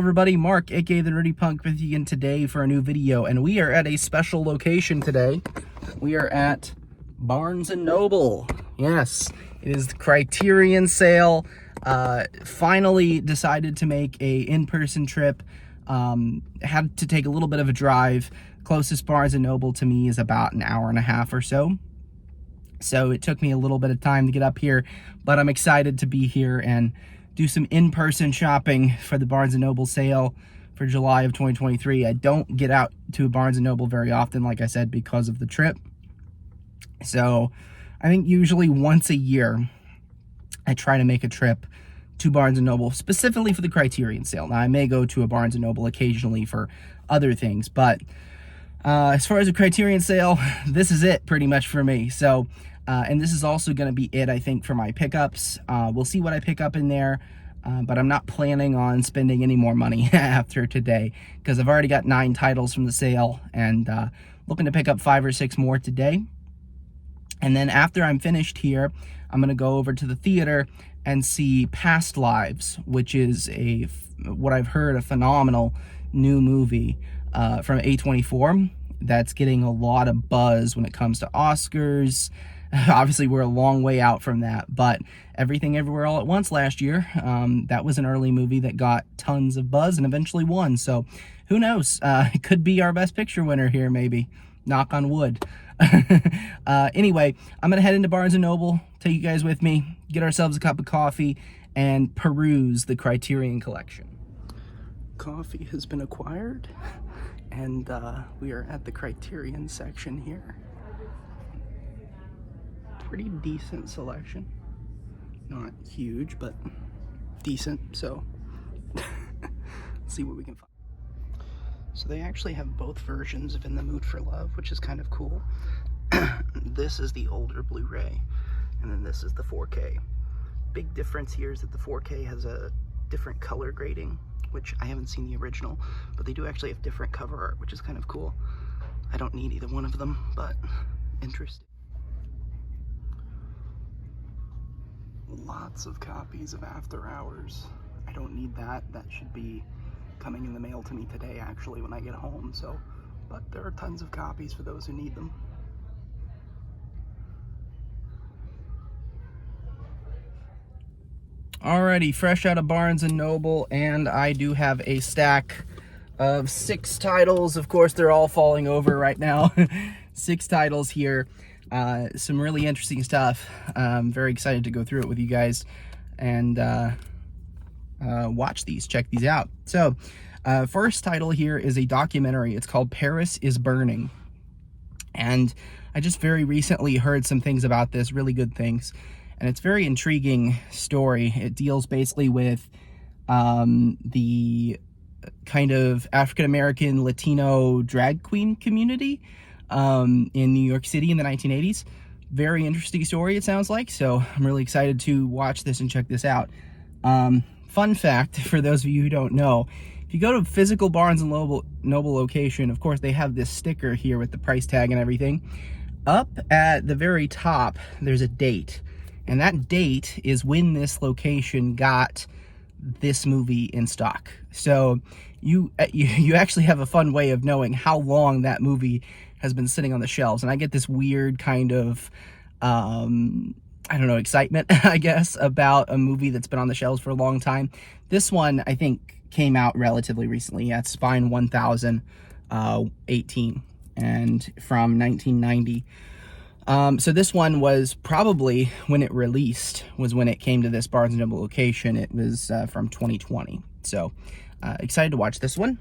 everybody? Mark, aka the Nerdy Punk, with you again today for a new video, and we are at a special location today. We are at Barnes & Noble. Yes, it is the Criterion sale. Finally decided to make a in-person trip. Had to take a little bit of a drive. Closest Barnes & Noble to me is about an hour and a half or so. So it took me a little bit of time to get up here, but I'm excited to be here and do some in-person shopping for the Barnes & Noble sale for July of 2023. I don't get out to a Barnes & Noble very often, like I said, because of the trip. So I think usually once a year, I try to make a trip to Barnes & Noble, specifically for the Criterion sale. Now, I may go to a Barnes & Noble occasionally for other things, but as far as the Criterion sale, this is it pretty much for me. So, and this is also going to be it, I think, for my pickups. We'll see what I pick up in there, but I'm not planning on spending any more money after today because I've already got 9 titles from the sale and looking to pick up 5 or 6 more today. And then after I'm finished here, I'm going to go over to the theater and see Past Lives, which is what I've heard, a phenomenal new movie from A24 that's getting a lot of buzz when it comes to Oscars. Obviously, we're a long way out from that, but Everything Everywhere All at Once last year, that was an early movie that got tons of buzz and eventually won. So who knows? It could be our Best Picture winner here, maybe. Knock on wood. Anyway, I'm going to head into Barnes & Noble, take you guys with me, get ourselves a cup of coffee, and peruse the Criterion collection. Coffee has been acquired, and we are at the Criterion section here. Pretty decent selection. Not huge, but decent, so let's see what we can find. So they actually have both versions of In the Mood for Love, which is kind of cool. This is the older Blu-ray, and then this is the 4K. Big difference here is that the 4K has a different color grading, which I haven't seen the original, but they do actually have different cover art, which is kind of cool. I don't need either one of them, but interesting. Lots of copies of After Hours. I don't need that. That should be coming in the mail to me today, actually, when I get home. So, but there are tons of copies for those who need them. Alrighty, fresh out of Barnes & Noble, and I do have a stack of 6 titles. Of course, they're all falling over right now. 6 titles here. Some really interesting stuff. I'm very excited to go through it with you guys and watch these, check these out. So, first title here is a documentary. It's called Paris is Burning. And I just very recently heard some things about this, really good things. And it's a very intriguing story. It deals basically with the kind of African-American Latino drag queen community in New York City in the 1980s. Very interesting story, it sounds like. So I'm really excited to watch this and check this out. Fun fact, for those of you who don't know, if you go to a physical Barnes & Noble location, of course, they have this sticker here with the price tag and everything. Up at the very top, there's a date. And that date is when this location got this movie in stock. So you actually have a fun way of knowing how long that movie has been sitting on the shelves. And I get this weird kind of, I don't know, excitement, I guess, about a movie that's been on the shelves for a long time. This one, I think, came out relatively recently. Yeah, it's Spine 1018 and from 1990. So this one was probably, when it released, was when it came to this Barnes & Noble location. It was from 2020. So excited to watch this one.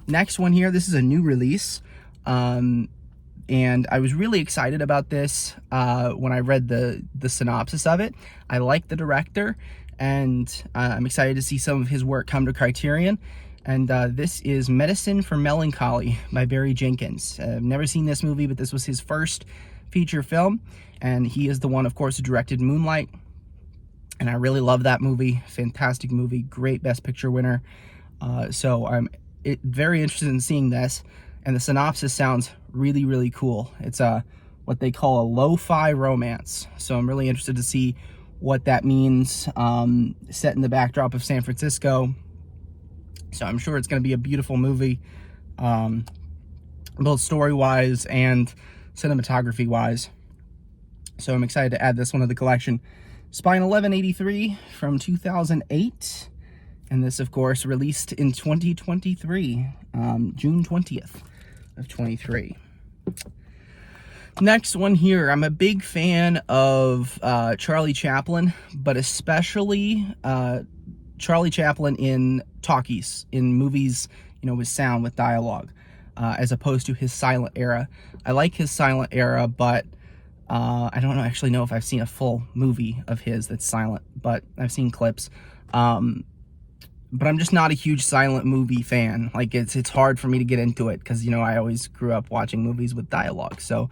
Next one here, this is a new release. And I was really excited about this when I read the synopsis of it. I like the director, and I'm excited to see some of his work come to Criterion. And this is Medicine for Melancholy by Barry Jenkins. I've never seen this movie, but this was his first feature film. And he is the one, of course, who directed Moonlight. And I really love that movie. Fantastic movie. Great Best Picture winner. So I'm very interested in seeing this. And the synopsis sounds really, really cool. It's what they call a lo-fi romance. So I'm really interested to see what that means. Set in the backdrop of San Francisco. So I'm sure it's going to be a beautiful movie, both story-wise and cinematography-wise. So I'm excited to add this one to the collection. Spine 1183 from 2008. And this, of course, released in 2023, June 20th of 23. Next one here. I'm a big fan of Charlie Chaplin, but especially Charlie Chaplin in talkies, in movies, you know, with sound, with dialogue, as opposed to his silent era. I like his silent era, but I don't actually know if I've seen a full movie of his that's silent, but I've seen clips. But I'm just not a huge silent movie fan. Like, it's hard for me to get into it because, you know, I always grew up watching movies with dialogue, so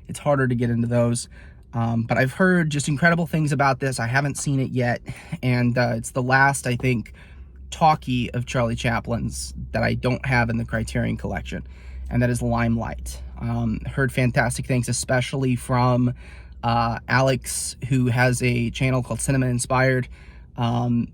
it's harder to get into those. But I've heard just incredible things about this. I haven't seen it yet, and it's the last, I think, talkie of Charlie Chaplin's that I don't have in the Criterion collection, and that is Limelight. Heard fantastic things, especially from Alex, who has a channel called Cinema Inspired.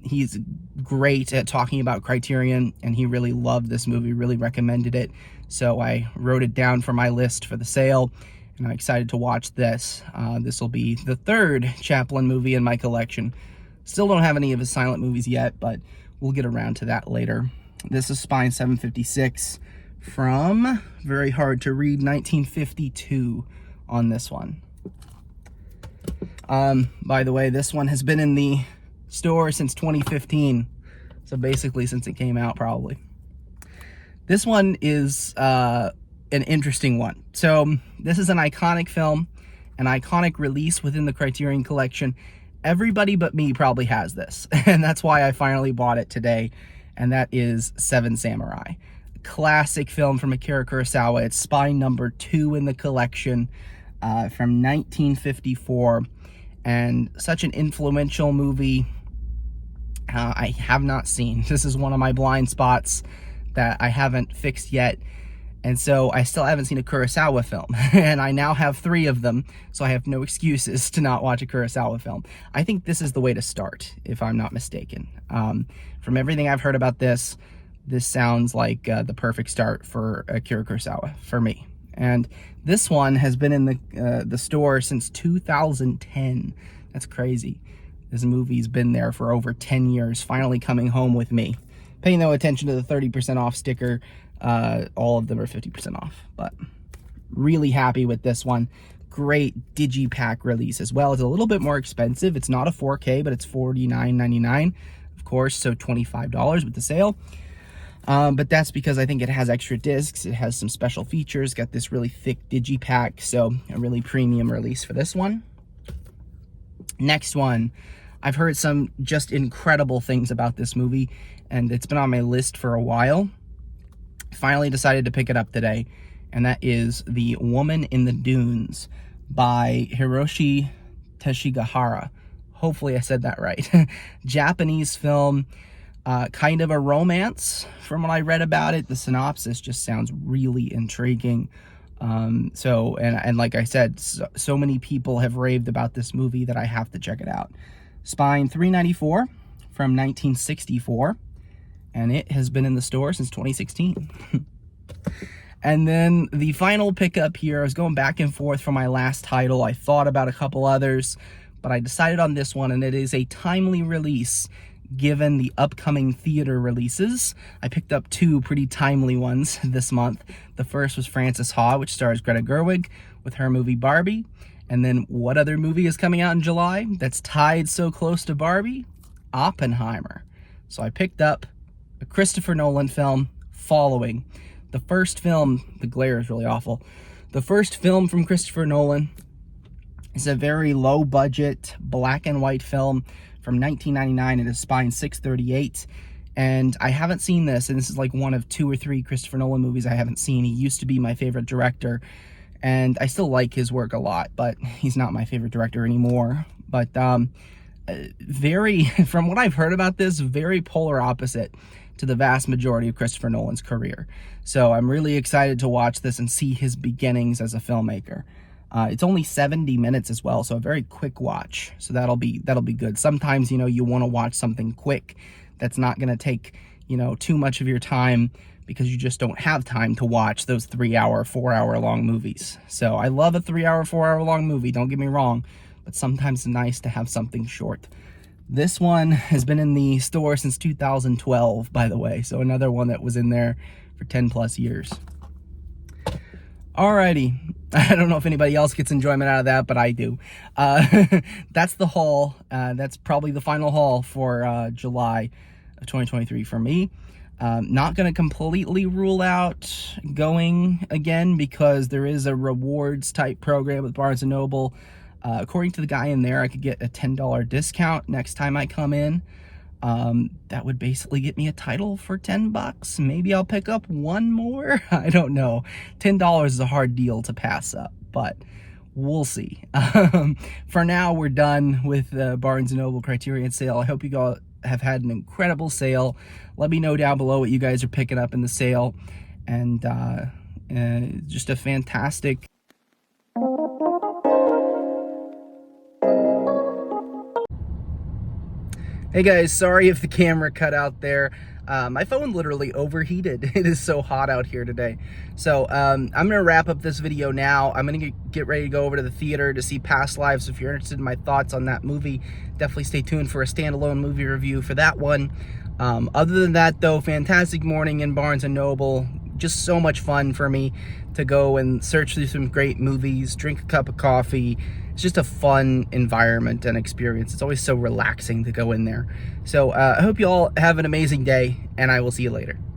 He's great at talking about Criterion, and he really loved this movie, really recommended it. So I wrote it down for my list for the sale, and I'm excited to watch this. This will be the third Chaplin movie in my collection. Still don't have any of his silent movies yet, but we'll get around to that later. This is Spine 756 from, very hard to read, 1952 on this one. By the way, this one has been in the store since 2015, so basically since it came out, probably. This one is an interesting one. So this is an iconic film, an iconic release within the Criterion collection. Everybody but me probably has this, and that's why I finally bought it today, and that is Seven Samurai. Classic film from Akira Kurosawa. It's Spine number 2 in the collection, from 1954, and such an influential movie. I have not seen. This is one of my blind spots that I haven't fixed yet, and so I still haven't seen a Kurosawa film, and I now have 3 of them, so I have no excuses to not watch a Kurosawa film. I think this is the way to start, if I'm not mistaken. From everything I've heard about this, this sounds like the perfect start for Akira Kurosawa, for me. And this one has been in the store since 2010. That's crazy. This movie's been there for over 10 years, finally coming home with me. Paying no attention to the 30% off sticker. All of them are 50% off, but really happy with this one. Great digipack release as well. It's a little bit more expensive. It's not a 4K, but it's $49.99, of course, so $25 with the sale. But that's because I think it has extra discs. It has some special features, got this really thick digipack, so a really premium release for this one. Next one, I've heard some just incredible things about this movie, and it's been on my list for a while. Finally decided to pick it up today, and that is The Woman in the Dunes by Hiroshi Teshigahara. Hopefully I said that right. Japanese film, kind of a romance from what I read about it. The synopsis just sounds really intriguing. And like I said, so many people have raved about this movie that I have to check it out. Spine 394 from 1964, and it has been in the store since 2016. And then the final pickup here, I was going back and forth from my last title. I thought about a couple others, but I decided on this one, and it is a timely release given the upcoming theater releases. I picked up 2 pretty timely ones this month. The first was Frances Ha, which stars Greta Gerwig with her movie Barbie. And then what other movie is coming out in July that's tied so close to Barbie? Oppenheimer. So I picked up a Christopher Nolan film following. The first film, the glare is really awful. The first film from Christopher Nolan is a very low budget black and white film from 1999. It is Spine 638, and I haven't seen this, and this is like one of 2 or 3 Christopher Nolan movies I haven't seen. He used to be my favorite director, and I still like his work a lot, but he's not my favorite director anymore. But very, from what I've heard about this, very polar opposite to the vast majority of Christopher Nolan's career. So I'm really excited to watch this and see his beginnings as a filmmaker. It's only 70 minutes as well, so a very quick watch. So that'll be good. Sometimes, you know, you want to watch something quick that's not going to take, you know, too much of your time because you just don't have time to watch those 3-hour, 4-hour long movies. So I love a 3-hour, 4-hour long movie, don't get me wrong, but sometimes it's nice to have something short. This one has been in the store since 2012, by the way, so another one that was in there for 10 plus years. Alrighty, I don't know if anybody else gets enjoyment out of that, but I do. That's the haul. That's probably the final haul for July of 2023 for me. Not going to completely rule out going again because there is a rewards type program with Barnes & Noble. According to the guy in there, I could get a $10 discount next time I come in. That would basically get me a title for 10 bucks. Maybe I'll pick up one more. I don't know. $10 is a hard deal to pass up, but we'll see. For now, we're done with the Barnes & Noble Criterion sale. I hope you all have had an incredible sale. Let me know down below what you guys are picking up in the sale. And just a fantastic... Hey guys, sorry if the camera cut out there. My phone literally overheated. It is so hot out here today. So I'm gonna wrap up this video now. I'm gonna get ready to go over to the theater to see Past Lives. If you're interested in my thoughts on that movie, definitely stay tuned for a standalone movie review for that one. Other than that though, fantastic morning in Barnes & Noble. Just so much fun for me to go and search through some great movies, drink a cup of coffee. It's just a fun environment and experience. It's always so relaxing to go in there. So I hope you all have an amazing day, and I will see you later.